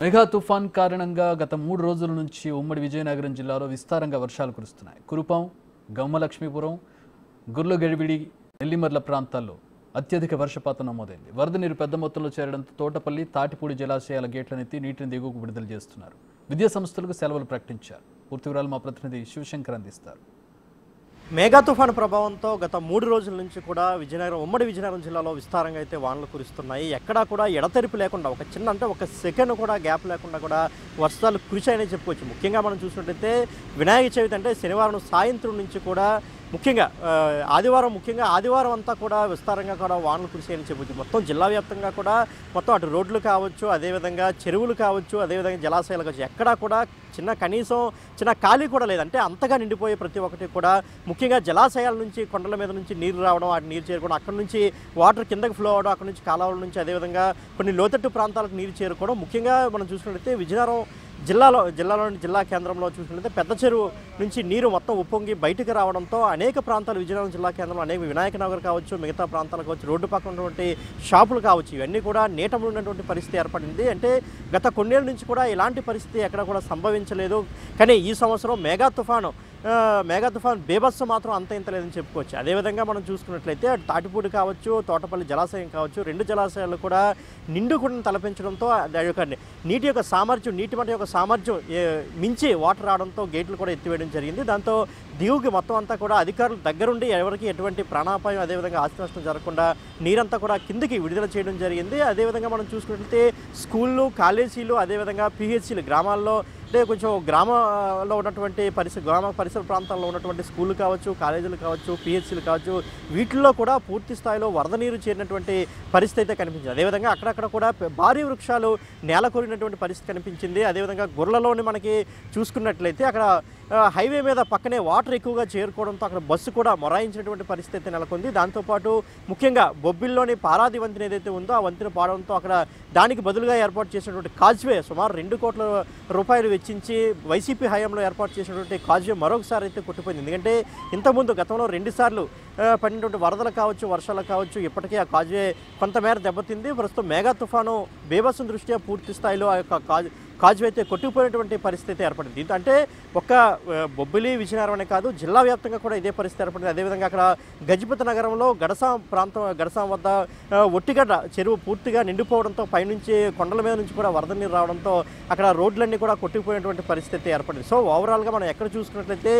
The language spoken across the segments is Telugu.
మెగా తుఫాన్ కారణంగా గత 3 రోజుల నుంచి ఉమ్మడి విజయనగరం జిల్లాలో విస్తారంగా వర్షాలు కురుస్తున్నాయి. కురుపాం, గమ్మలక్ష్మీపురం, గుర్లగడివిడి, నెల్లిమర్ల ప్రాంతాల్లో అత్యధిక వర్షపాతం నమోదైంది. వరద నీరు పెద్ద మొత్తంలో చేరడంతో తోటపల్లి, తాటిపూడి జలాశయాల గేట్లనెత్తి నీటిని దిగువకు విడుదల చేస్తున్నారు. విద్యా సంస్థలకు సెలవులు ప్రకటించారు. పూర్తి వివరాలు మా ప్రతినిధి శివశంకర్ అందిస్తారు. మేఘా తుఫాను ప్రభావంతో గత 3 రోజుల నుంచి కూడా ఉమ్మడి విజయనగరం జిల్లాలో విస్తారంగా అయితే వానలు కురుస్తున్నాయి. ఎక్కడా కూడా ఎడతెరిపి లేకుండా ఒక సెకండ్ కూడా గ్యాప్ లేకుండా కూడా వర్షాలు కురిశాయని చెప్పుకోవచ్చు. ముఖ్యంగా మనం చూసినట్లయితే వినాయక చవితి అంటే శనివారం సాయంత్రం నుంచి కూడా ఆదివారం అంతా కూడా విస్తారంగా కూడా వానలు కురిసాయని చెప్పొచ్చు. మొత్తం జిల్లా వ్యాప్తంగా కూడా మొత్తం అటు రోడ్లు కావచ్చు, అదేవిధంగా చెరువులు కావచ్చు, అదేవిధంగా జలాశయాలు కావచ్చు, ఎక్కడా కూడా కనీసం చిన్న ఖాళీ కూడా లేదంటే అంతగా నిండిపోయే ప్రతి ఒక్కటి కూడా ముఖ్యంగా జలాశయాల నుంచి కొండల మీద నుంచి నీరు రావడం, ఆ నీరు చేరుకోవడం, అక్కడ నుంచి వాటర్ కిందకి ఫ్లో అవడం, అక్కడ నుంచి కాలువల నుంచి అదేవిధంగా కొన్ని లోతట్టు ప్రాంతాలకు నీరు చేరుకోవడం. ముఖ్యంగా మనం చూసినట్లయితే విజయనగరం జిల్లా కేంద్రంలో చూసినట్లయితే పెద్ద చెరువు నుంచి నీరు మొత్తం ఉప్పొంగి బయటకు రావడంతో అనేక ప్రాంతాలు విజయనగరం జిల్లా కేంద్రంలో అనేక వినాయక నగర్ కావచ్చు, మిగతా ప్రాంతాలు కావచ్చు, రోడ్డు పక్కన ఉన్నటువంటి షాపులు కావచ్చు, ఇవన్నీ కూడా నీటములు ఉన్నటువంటి పరిస్థితి ఏర్పడింది. అంటే గత కొన్నేళ్ళ నుంచి కూడా ఇలాంటి పరిస్థితి ఎక్కడ కూడా సంభవించలేదు. కానీ ఈ సంవత్సరం మేఘా తుఫాన్ బీభత్సం మాత్రం అంత ఇంత లేదని చెప్పుకోవచ్చు. అదేవిధంగా మనం చూసుకున్నట్లయితే తాటిపూడి కావచ్చు, తోటపల్లి జలాశయం కావచ్చు, 2 జలాశయాలు కూడా నిండుకుండా తలపించడంతో దాని యొక్క నీటి మట్టి యొక్క సామర్థ్యం మించి వాటర్ రావడంతో గేట్లు కూడా ఎత్తివేయడం జరిగింది. దాంతో దిగువకి మొత్తం అంతా కూడా అధికారులు దగ్గరుండి ఎవరికి ఎటువంటి ప్రాణాపాయం అదేవిధంగా ఆస్తి నష్టం జరగకుండా నీరంతా కూడా కిందికి విడుదల చేయడం జరిగింది. అదేవిధంగా మనం చూసుకున్నట్లయితే స్కూళ్ళు, కాలేజీలు, అదేవిధంగా పిహెచ్సిలు గ్రామాల్లో అంటే కొంచెం గ్రామంలో ఉన్నటువంటి గ్రామ పరిసర ప్రాంతాల్లో ఉన్నటువంటి స్కూళ్ళు కావచ్చు, కాలేజీలు కావచ్చు, పిహెచ్సిలు కావచ్చు, వీటిల్లో కూడా పూర్తి స్థాయిలో వరద నీరు చేరినటువంటి పరిస్థితి అయితే కనిపించింది. అదేవిధంగా అక్కడక్కడ కూడా భారీ వృక్షాలు నేలకొరినటువంటి పరిస్థితి కనిపించింది. అదేవిధంగా గుర్లలోని మనకి చూసుకున్నట్లయితే అక్కడ హైవే మీద పక్కనే వాటర్ ఎక్కువగా చేరుకోవడంతో అక్కడ బస్సు కూడా మొరాయించినటువంటి పరిస్థితి అయితే నెలకొంది. దాంతోపాటు ముఖ్యంగా బొబ్బిల్లోని పారాది వంతెన ఏదైతే ఉందో ఆ వంతెన పాడడంతో అక్కడ దానికి బదులుగా ఏర్పాటు చేసినటువంటి కాజ్వే సుమారు 2 కోట్ల రూపాయలు వెచ్చించి వైసీపీ హయాంలో ఏర్పాటు చేసినటువంటి కాజ్వే మరొకసారి అయితే కొట్టిపోయింది. ఎందుకంటే ఇంతకుముందు గతంలో 2 సార్లు పడినటువంటి వరదలు కావచ్చు, వర్షాలు కావచ్చు, ఇప్పటికే ఆ కాజ్వే కొంతమేర దెబ్బతింది. ప్రస్తుతం మేఘా తుఫాను బీభత్సం దృష్ట్యా పూర్తి స్థాయిలో ఆ యొక్క కాజ్వే అయితే కొట్టుకుపోయినటువంటి పరిస్థితి ఏర్పడింది. దీంతో అంటే ఒక్క బొబ్బిలి విజయనగరం కాదు, జిల్లా వ్యాప్తంగా కూడా ఇదే పరిస్థితి ఏర్పడింది. అదేవిధంగా అక్కడ గజపతి నగరంలో గడసాం వద్ద ఒట్టిగడ్డ చెరువు పూర్తిగా నిండిపోవడంతో పైనుంచి కొండల మీద నుంచి కూడా వరద నీరు రావడంతో అక్కడ రోడ్లన్నీ కూడా కొట్టుకుపోయినటువంటి పరిస్థితి ఏర్పడింది. సో ఓవరాల్గా మనం ఎక్కడ చూసుకున్నట్లయితే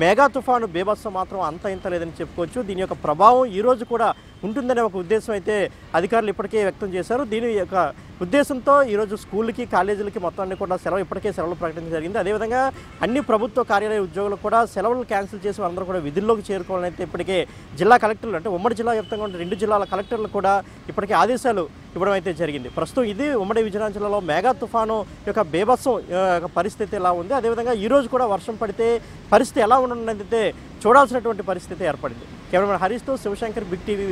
మేఘా తుఫాను బీభత్సం మాత్రం అంత ఇంత లేదని చెప్పుకోవచ్చు. దీని యొక్క ప్రభావం ఈరోజు కూడా ఉంటుందనే ఒక ఉద్దేశం అయితే అధికారులు ఇప్పటికే వ్యక్తం చేశారు. దీని యొక్క ఉద్దేశంతో ఈరోజు స్కూళ్ళకి, కాలేజీలకి మొత్తాన్ని కూడా ఇప్పటికే సెలవులు ప్రకటించడం జరిగింది. అదేవిధంగా అన్ని ప్రభుత్వ కార్యాలయ ఉద్యోగులకు కూడా సెలవులు క్యాన్సిల్ చేసి అందరూ కూడా విధుల్లోకి చేరుకోవాలని అయితే ఇప్పటికే జిల్లా కలెక్టర్లు అంటే ఉమ్మడి జిల్లా వ్యాప్తంగా ఉన్న 2 జిల్లాల కలెక్టర్లు కూడా ఇప్పటికే ఆదేశాలు ఇవ్వడం అయితే జరిగింది. ప్రస్తుతం ఇది ఉమ్మడి విజయనగరం జిల్లాలో మేఘా తుఫాను యొక్క బీభత్సం పరిస్థితి ఎలా ఉంది, అదేవిధంగా ఈరోజు కూడా వర్షం పడితే పరిస్థితి ఎలా ఉండనుందైతే చూడాల్సినటువంటి పరిస్థితి ఏర్పడింది. కెమెరామెన్ హరీష్తో శివశంకర్, బిగ్ టీవీ.